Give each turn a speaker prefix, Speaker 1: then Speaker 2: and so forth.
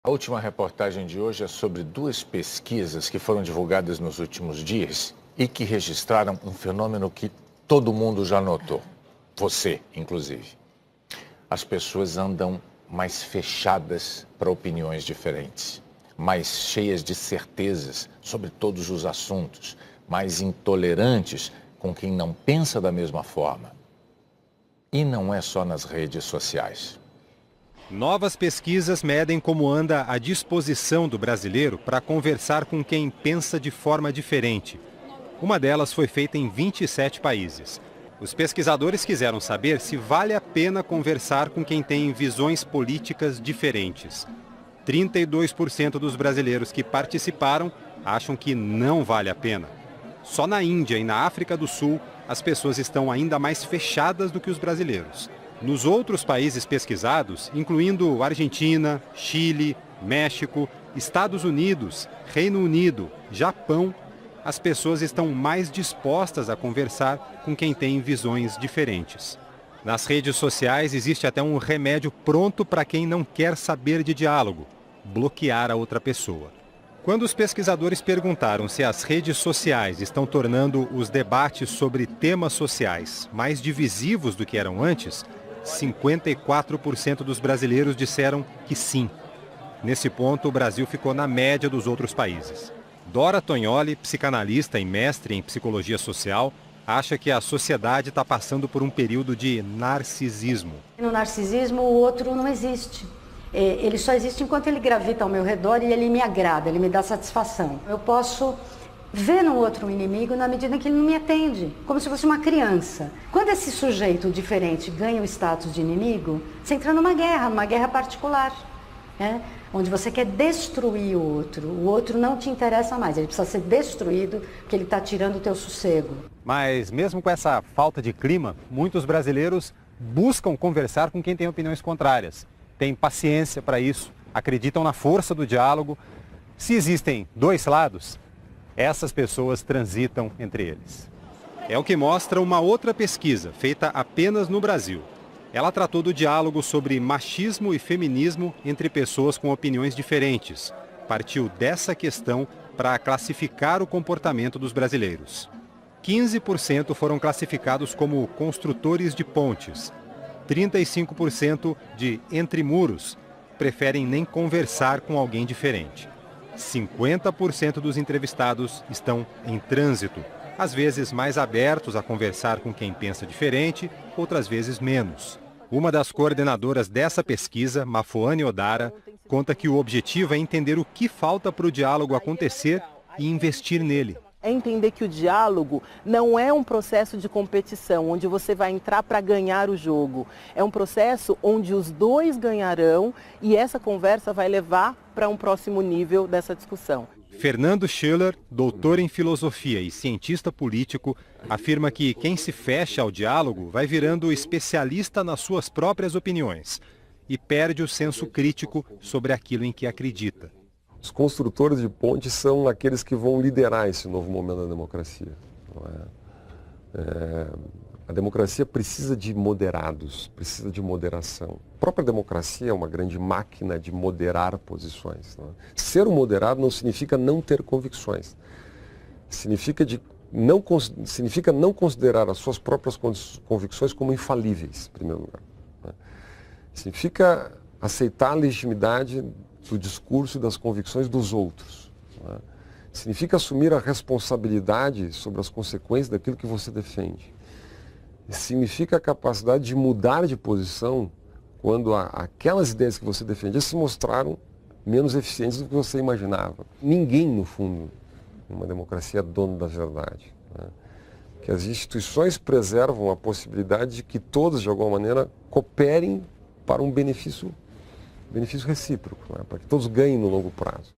Speaker 1: A última reportagem de hoje é sobre duas pesquisas que foram divulgadas nos últimos dias e que registraram um fenômeno que todo mundo já notou, você, inclusive. As pessoas andam mais fechadas para opiniões diferentes, mais cheias de certezas sobre todos os assuntos, mais intolerantes com quem não pensa da mesma forma. E não é só nas redes sociais.
Speaker 2: Novas pesquisas medem como anda a disposição do brasileiro para conversar com quem pensa de forma diferente. Uma delas foi feita em 27 países. Os pesquisadores quiseram saber se vale a pena conversar com quem tem visões políticas diferentes. 32% dos brasileiros que participaram acham que não vale a pena. Só na Índia e na África do Sul, as pessoas estão ainda mais fechadas do que os brasileiros. Nos outros países pesquisados, incluindo Argentina, Chile, México, Estados Unidos, Reino Unido, Japão, as pessoas estão mais dispostas a conversar com quem tem visões diferentes. Nas redes sociais existe até um remédio pronto para quem não quer saber de diálogo: bloquear a outra pessoa. Quando os pesquisadores perguntaram se as redes sociais estão tornando os debates sobre temas sociais mais divisivos do que eram antes, 54% dos brasileiros disseram que sim. Nesse ponto, o Brasil ficou na média dos outros países. Dora Tognoli, psicanalista e mestre em psicologia social, acha que a sociedade está passando por um período de narcisismo.
Speaker 3: No narcisismo, o outro não existe. Ele só existe enquanto ele gravita ao meu redor e ele me agrada, ele me dá satisfação. Eu posso ver no outro um inimigo na medida que ele não me atende, como se fosse uma criança. Quando esse sujeito diferente ganha o status de inimigo, você entra numa guerra particular, né? Onde você quer destruir o outro não te interessa mais, ele precisa ser destruído porque ele está tirando o teu sossego.
Speaker 2: Mas mesmo com essa falta de clima, muitos brasileiros buscam conversar com quem tem opiniões contrárias. Têm paciência para isso, acreditam na força do diálogo. Se existem dois lados, essas pessoas transitam entre eles. É o que mostra uma outra pesquisa, feita apenas no Brasil. Ela tratou do diálogo sobre machismo e feminismo entre pessoas com opiniões diferentes. Partiu dessa questão para classificar o comportamento dos brasileiros. 15% foram classificados como construtores de pontes. 35% de entre muros, preferem nem conversar com alguém diferente. 50% dos entrevistados estão em trânsito, às vezes mais abertos a conversar com quem pensa diferente, outras vezes menos. Uma das coordenadoras dessa pesquisa, Mafoane Odara, conta que o objetivo é entender o que falta para o diálogo acontecer e investir nele.
Speaker 4: É entender que o diálogo não é um processo de competição, onde você vai entrar para ganhar o jogo. É um processo onde os dois ganharão e essa conversa vai levar para um próximo nível dessa discussão.
Speaker 2: Fernando Schiller, doutor em filosofia e cientista político, afirma que quem se fecha ao diálogo vai virando especialista nas suas próprias opiniões e perde o senso crítico sobre aquilo em que acredita.
Speaker 5: Os construtores de pontes são aqueles que vão liderar esse novo momento da democracia. A democracia precisa de moderados, precisa de moderação. A própria democracia é uma grande máquina de moderar posições. Ser um moderado não significa não ter convicções. Significa não considerar as suas próprias convicções como infalíveis, em primeiro lugar. Significa aceitar a legitimidade do discurso e das convicções dos outros. Significa assumir a responsabilidade sobre as consequências daquilo que você defende. Significa a capacidade de mudar de posição quando aquelas ideias que você defendia se mostraram menos eficientes do que você imaginava. Ninguém, no fundo, numa democracia é dono da verdade. Que as instituições preservam a possibilidade de que todos, de alguma maneira, cooperem para um benefício recíproco, para que todos ganhem no longo prazo.